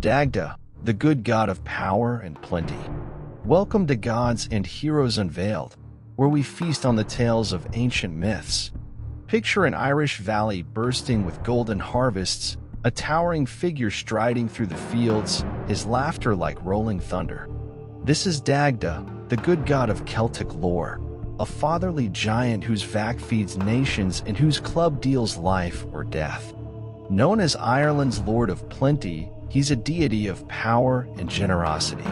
Dagda, the good god of power and plenty. Welcome to Gods and Heroes Unveiled, where we feast on the tales of ancient myths. Picture an Irish valley bursting with golden harvests, a towering figure striding through the fields, his laughter like rolling thunder. This is Dagda, the good god of Celtic lore, a fatherly giant whose vac feeds nations and whose club deals life or death. Known as Ireland's Lord of Plenty, he's a deity of power and generosity.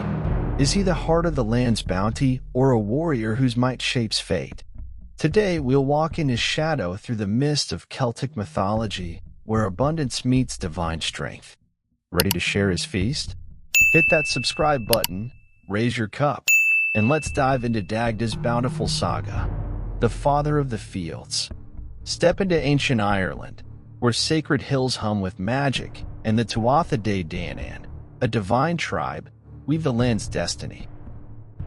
Is he the heart of the land's bounty or a warrior whose might shapes fate? Today, we'll walk in his shadow through the mist of Celtic mythology, where abundance meets divine strength. Ready to share his feast? Hit that subscribe button, raise your cup, and let's dive into Dagda's bountiful saga, the father of the fields. Step into ancient Ireland, where sacred hills hum with magic, and the Tuatha Dé Danann, a divine tribe, weave the land's destiny.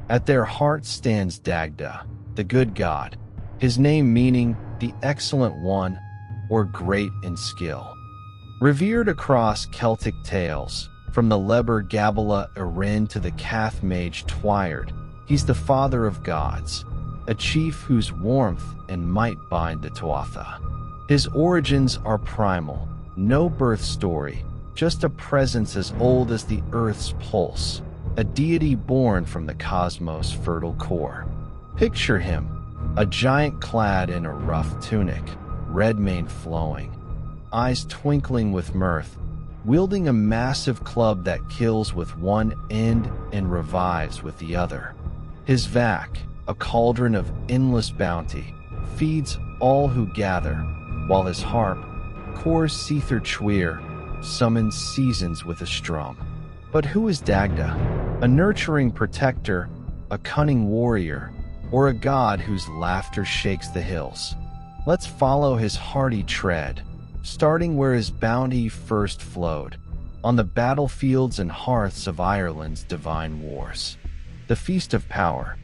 At their heart stands Dagda, the good god, his name meaning the excellent one or great in skill. Revered across Celtic tales, from the Leber Gabala Erin to the Cath Mage Twyard, he's the father of gods, a chief whose warmth and might bind the Tuatha. His origins are primal, no birth story, just a presence as old as the Earth's pulse, a deity born from the cosmos' fertile core. Picture him, a giant clad in a rough tunic, red mane flowing, eyes twinkling with mirth, wielding a massive club that kills with one end and revives with the other. His vac, a cauldron of endless bounty, feeds all who gather, while his harp, Cor Seether Chwir, summons seasons with a strum. But who is Dagda? A nurturing protector, a cunning warrior, or a god whose laughter shakes the hills? Let's follow his hearty tread, starting where his bounty first flowed, on the battlefields and hearths of Ireland's divine wars. The Feast of Power.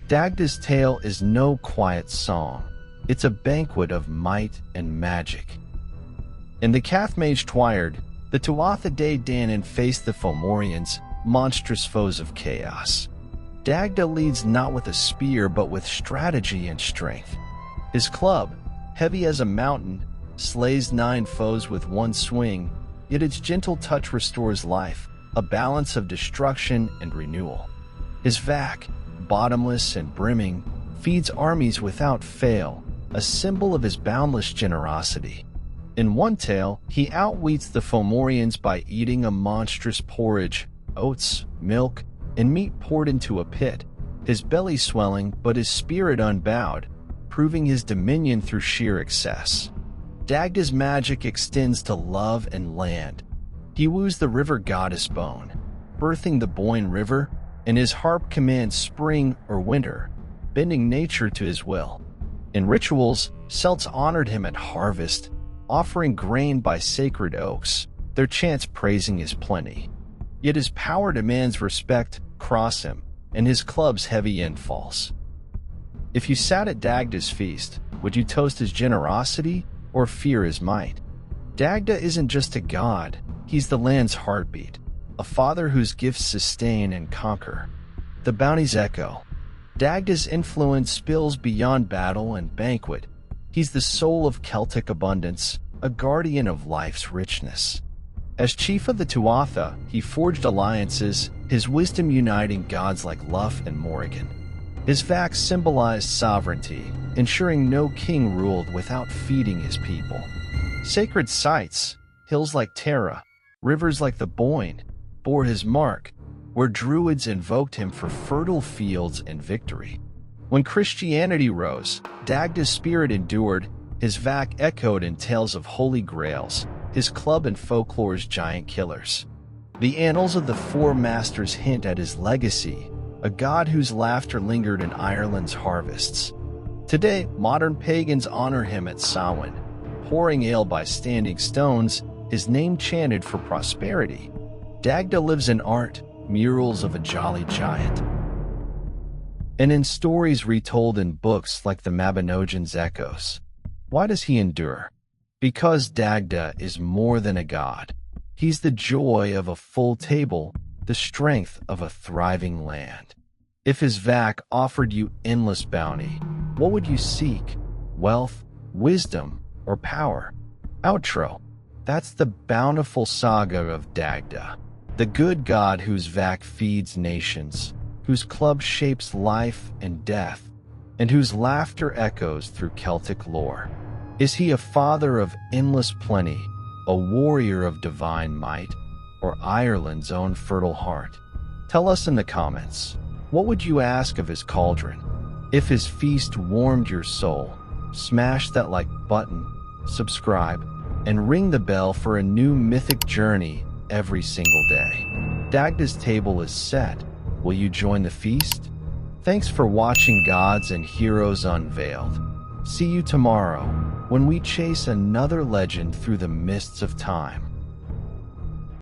Dagda's tale is no quiet song. It's a banquet of might and magic. In the Cath Mage Twyard, the Tuatha Dé Danann faced the Fomorians, monstrous foes of chaos. Dagda leads not with a spear but with strategy and strength. His club, heavy as a mountain, slays 9 foes with one swing, yet its gentle touch restores life, a balance of destruction and renewal. His vac, bottomless and brimming, feeds armies without fail, a symbol of his boundless generosity. In one tale, he outwits the Fomorians by eating a monstrous porridge, oats, milk, and meat poured into a pit, his belly swelling but his spirit unbowed, proving his dominion through sheer excess. Dagda's magic extends to love and land. He woos the river goddess Bone, birthing the Boyne River, and his harp commands spring or winter, bending nature to his will. In rituals, Celts honored him at harvest, offering grain by sacred oaks, their chants praising his plenty. Yet his power demands respect cross him, and his club's heavy end falls. If you sat at Dagda's feast, would you toast his generosity or fear his might? Dagda isn't just a god, he's the land's heartbeat, a father whose gifts sustain and conquer. The bounty's echo. Dagda's influence spills beyond battle and banquet. He's the soul of Celtic abundance, a guardian of life's richness. As chief of the Tuatha, he forged alliances, his wisdom uniting gods like Luff and Morrigan. His vac symbolized sovereignty, ensuring no king ruled without feeding his people. Sacred sites, hills like Tara, rivers like the Boyne, bore his mark, where druids invoked him for fertile fields and victory. When Christianity rose, Dagda's spirit endured, his vac echoed in tales of holy grails, his club and folklore's giant killers. The annals of the Four Masters hint at his legacy, a god whose laughter lingered in Ireland's harvests. Today, modern pagans honor him at Samhain, pouring ale by standing stones, his name chanted for prosperity. Dagda lives in art, murals of a jolly giant, and in stories retold in books like the Mabinogian's Echoes. Why does he endure? Because Dagda is more than a god. He's the joy of a full table, the strength of a thriving land. If his vac offered you endless bounty, what would you seek? Wealth, wisdom, or power? Outro. That's the bountiful saga of Dagda, the good god whose vac feeds nations, whose club shapes life and death, and whose laughter echoes through Celtic lore. Is he a father of endless plenty, a warrior of divine might, or Ireland's own fertile heart? Tell us in the comments. What would you ask of his cauldron? If his feast warmed your soul, smash that like button, subscribe, and ring the bell for a new mythic journey every single day. Dagda's table is set. Will you join the feast? Thanks for watching Gods and Heroes Unveiled. See you tomorrow when we chase another legend through the mists of time.